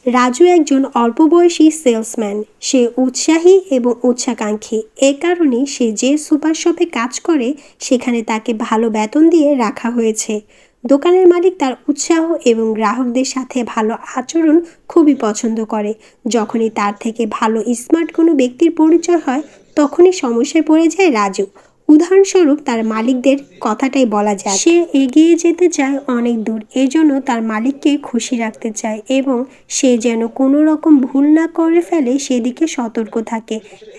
রাজু একজন অল্প বয়সী সেলসম্যান। সে উৎসাহী এবং উচ্চাকাঙ্ক্ষী। এ কারণে সে যে সুপার শপে কাজ করে সেখানে তাকে ভালো বেতন দিয়ে রাখা হয়েছে। দোকানের মালিক তার উৎসাহ এবং গ্রাহকদের সাথে ভালো আচরণ খুবই পছন্দ করে। যখনই তার থেকে ভালো স্মার্ট কোনো ব্যক্তির পরিচয় হয় তখনই সমস্যায় পড়ে যায় রাজু। উদাহরণস্বরূপ তার মালিকদের কথাটাই বলা যায়। সে এগিয়ে যেতে চায় অনেক দূর, এজন্য তার মালিককে খুশি রাখতে চায় এবং সে যেন কোনো রকম ভুল না করে ফেলে সেদিকে সতর্ক থাকে।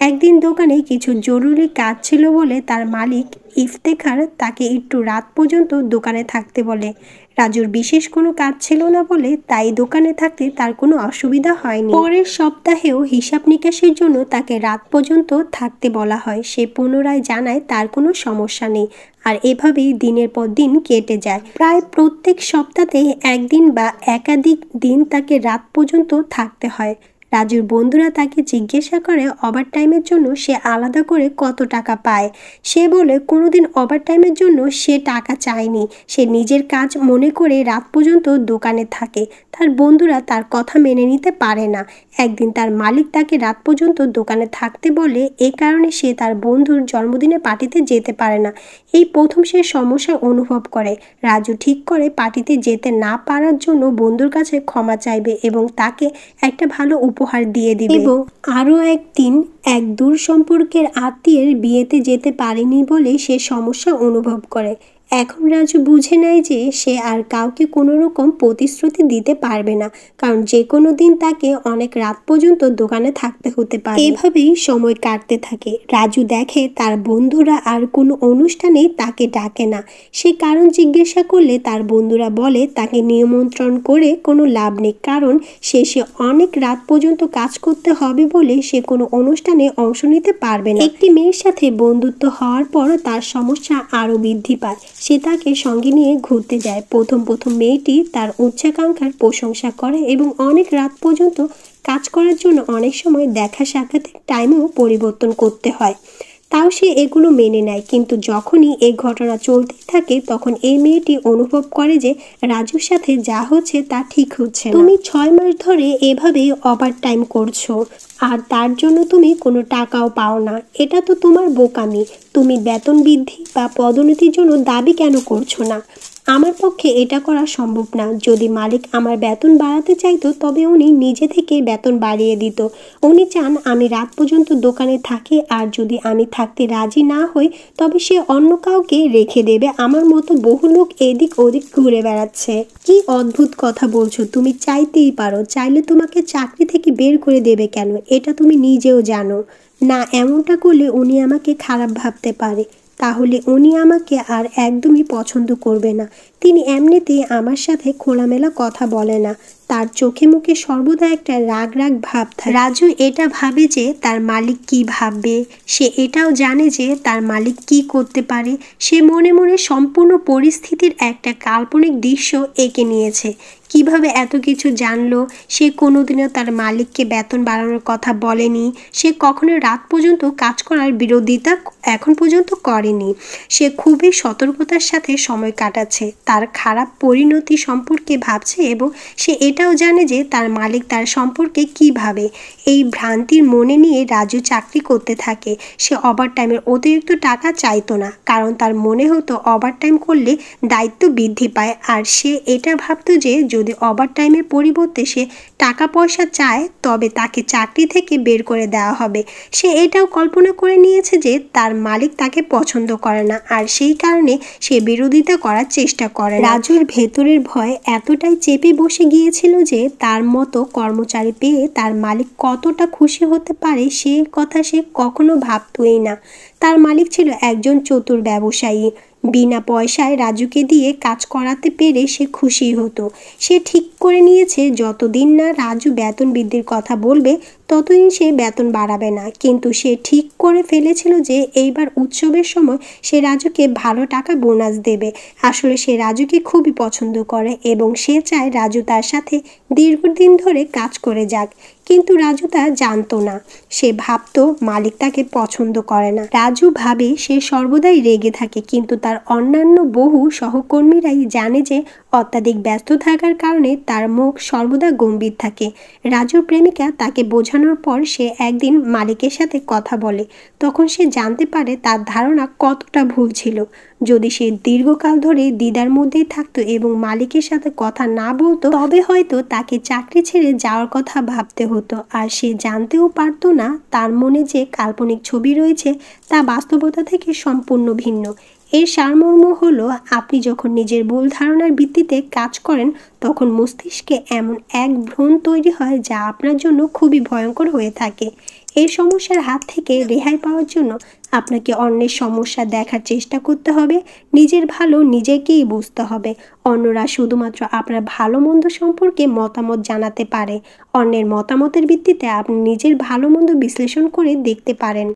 একদিন দোকানে কিছু জরুরি কাজ ছিল বলে তার মালিক ইফতেখার তাকে একটু রাত পর্যন্ত দোকানে থাকতে বলে। রাজুর বিশেষ কোনো কাজ ছিল না বলে তাই দোকানে থাকতে তার কোনো অসুবিধা হয়নি। পরের সপ্তাহেও হিসাব নিকাশের জন্য তাকে রাত পর্যন্ত থাকতে বলা হয়। সে পুনরায় জানায় তার কোনো সমস্যা নেই। আর এভাবেই দিনের পর দিন কেটে যায়। প্রায় প্রত্যেক সপ্তাহে একদিন বা একাধিক দিন তাকে রাত পর্যন্ত থাকতে হয়। রাজুর বন্ধুরা তাকে জিজ্ঞাসা করে ওভারটাইমের জন্য সে আলাদা করে কত টাকা পায়। সে বলে কোনোদিন ওভারটাইমের জন্য সে টাকা চায়নি। সে নিজের কাজ মনে করে রাত পর্যন্ত দোকানে থাকে। তার বন্ধুরা তার কথা মেনে নিতে পারে না। একদিন তার মালিক তাকে রাত পর্যন্ত দোকানে থাকতে বলে। এ কারণে সে তার বন্ধুর জন্মদিনে পার্টিতে যেতে পারে না। এই প্রথম সে সমস্যা অনুভব করে। রাজু ঠিক করে পার্টিতে যেতে না পারার জন্য বন্ধুর কাছে ক্ষমা চাইবে এবং তাকে একটা ভালো উপহার দিয়ে দিবে। এবং আরও একদিন এক দূর সম্পর্কের আত্মীয়ের বিয়েতে যেতে পারেনি বলে সে সমস্যা অনুভব করে। এখন রাজু বুঝে নেয় যে সে আর কাউকে কোনো রকম প্রতিশ্রুতি দিতে পারবে না, কারণ যে কোনো দিন তাকে অনেক রাত পর্যন্ত দোকানে থাকতে হতে পারে। এভাবেই সময় কাটতে থাকে। রাজু দেখে তার বন্ধুরা আর কোনো অনুষ্ঠানেই তাকে ডাকে না। সে কারণ জিজ্ঞাসা করলে তার বন্ধুরা বলে তাকে নিমন্ত্রণ করে কোনো লাভ নেই, কারণ শেষে অনেক রাত পর্যন্ত কাজ করতে হবে বলে সে কোনো অনুষ্ঠানে অংশ নিতে পারবে না। একটি মেয়ের সাথে বন্ধুত্ব হওয়ার পর তার সমস্যা আরও বৃদ্ধি পায়। সে তাকে সঙ্গে নিয়ে ঘুরতে যায়। প্রথম মেয়েটি তার উচ্চাকাঙ্ক্ষার প্রশংসা করে এবং অনেক রাত পর্যন্ত কাজ করার জন্য অনেক সময় দেখা সাক্ষাতের টাইমও পরিবর্তন করতে হয়। তাও সে এগুলো মেনে নেয়। কিন্তু যখনই এই ঘটনা চলতেই থাকে তখন এই মেয়েটি অনুভব করে যে রাজুর সাথে যা হচ্ছে তা ঠিক হচ্ছে না। তুমি 6 মাস ধরে এভাবেই ওভারটাইম করছো আর তার জন্য তুমি কোনো টাকাও পাও না। এটা তো তোমার বোকামি। তুমি বেতন বৃদ্ধি বা পদোন্নতির জন্য দাবি কেন করছো না? আমার পক্ষে এটা করা সম্ভব না। যদি মালিক আমার বেতন বাড়াতে চাইতো তবে উনি নিজে থেকে বেতন বাড়িয়ে দিত। উনি চান আমি রাত পর্যন্ত দোকানে থাকি, আর যদি আমি থাকতে রাজি না হই তবে সে অন্য কাউকে রেখে দেবে। আমার মতো বহু লোক এদিক ওদিক ঘুরে বেড়াচ্ছে। কি অদ্ভুত কথা বলছো। তুমি চাইতেই পারো, চাইলে তোমাকে চাকরি থেকে বের করে দেবে কেন? এটা তুমি নিজেও জানো না। এমনটা করলে উনি আমাকে খারাপ ভাবতে পারে। তাহলে উনি আমাকে আর একদমই পছন্দ করবে না। তিনি এমনিতেই আমার সাথে খোলামেলা কথা বলে না। তার চোখে মুখে সর্বদা একটা রাগ ভাব থাকে। রাজু এটা ভাবে যে তার মালিক কি ভাববে। সে এটাও জানে যে তার মালিক কি করতে পারে। সে মনে মনে সম্পূর্ণ পরিস্থিতির একটা কাল্পনিক দৃশ্য এঁকে নিয়েছে। কিভাবে এত কিছু জানলো? সে কোনোদিনও তার মালিককে বেতন বাড়ানোর কথা বলেনি। সে কখনো রাত পর্যন্ত কাজ করার বিরোধিতা এখন পর্যন্ত করেনি। সে খুবই সতর্কতার সাথে সময় কাটাচ্ছে। তার খারাপ পরিণতি সম্পর্কে ভাবছে এবং সে এটাও জানে যে তার মালিক তার সম্পর্কে কি ভাবে। এই ভ্রান্তির মনে নিয়ে রাজু চাকরি করতে থাকে। সে ওভারটাইমের অতিরিক্ত টাকা চাইতো না, কারণ তার মনে হতো ওভারটাইম করলে দায়িত্ব বৃদ্ধি পায়। আর সে এটা ভাবতো যে যদি ওভারটাইমের পরিবর্তে সে টাকা পয়সা চায় তবে তাকে চাকরি থেকে বের করে দেওয়া হবে। সে এটাও কল্পনা করে নিয়েছে যে তার মালিক তাকে পছন্দ করে না, আর সেই কারণে সে বিরোধিতা করার চেষ্টা করে। রাজুর ভেতরের ভয় এতটাই চেপে বসে গিয়েছিল যে তার মতো কর্মচারী পেয়ে তার মালিক কতটা খুশি হতে পারে সে কথা সে কখনো ভাবতই না। তার মালিক ছিল একজন চতুর ব্যবসায়ী। বিনা পয়সায় রাজুকে দিয়ে কাজ করাতে পেরে সে খুশি হতো। সে ঠিক করে নিয়েছে যতদিন না রাজু বেতন বৃদ্ধির কথা বলবে ততদিন সে বেতন বাড়াবে না। কিন্তু সে ঠিক করে ফেলেছিল যে এইবার উৎসবের সময় সে রাজুকে ভালো টাকা বোনাস দেবে। আসলে সে রাজুকে খুবই পছন্দ করে এবং সে চায় রাজু তার সাথে দীর্ঘদিন ধরে কাজ করে যাক। কিন্তু রাজু তা জানতো না। সে ভাবতো মালিক তাকে পছন্দ করে না। রাজু ভাবে সে সর্বদাই রেগে থাকে, কিন্তু তার অন্যান্য বহু সহকর্মীরাই জানে যে অত্যাধিক ব্যস্ত থাকার কারণে তার মুখ সর্বদা গম্ভীর থাকে। রাজুর প্রেমিকা তাকে বোঝানোর পর সে একদিন মালিকের সাথে কথা বলে। তখন সে জানতে পারে তার ধারণা কতটা ভুল ছিল। যদি সে দীর্ঘকাল ধরে দ্বিধার মধ্যেই থাকতো এবং মালিকের সাথে কথা না বলতো, তবে হয়তো তাকে চাকরি ছেড়ে যাওয়ার কথা ভাবতে হতো। আর সে জানতেও পারতো না তার মনে যে কাল্পনিক ছবি রয়েছে তা বাস্তবতা থেকে সম্পূর্ণ ভিন্ন। এর সারমর্ম হলো, আপনি যখন নিজের ভুল ধারণার ভিত্তিতে কাজ করেন তখন মস্তিষ্কে এমন এক ভ্রম তৈরি হয় যা আপনার জন্য খুবই ভয়ঙ্কর হয়ে থাকে। এই সমস্যার হাত থেকে রেহাই পাওয়ার জন্য আপনাকে অন্যের সমস্যা দেখার চেষ্টা করতে হবে। নিজের ভালো নিজেকেই বুঝতে হবে। অন্যরা শুধুমাত্র আপনার ভালো মন্দ সম্পর্কে মতামত জানাতে পারে। অন্যের মতামতের ভিত্তিতে আপনি নিজের ভালো মন্দ বিশ্লেষণ করে দেখতে পারেন।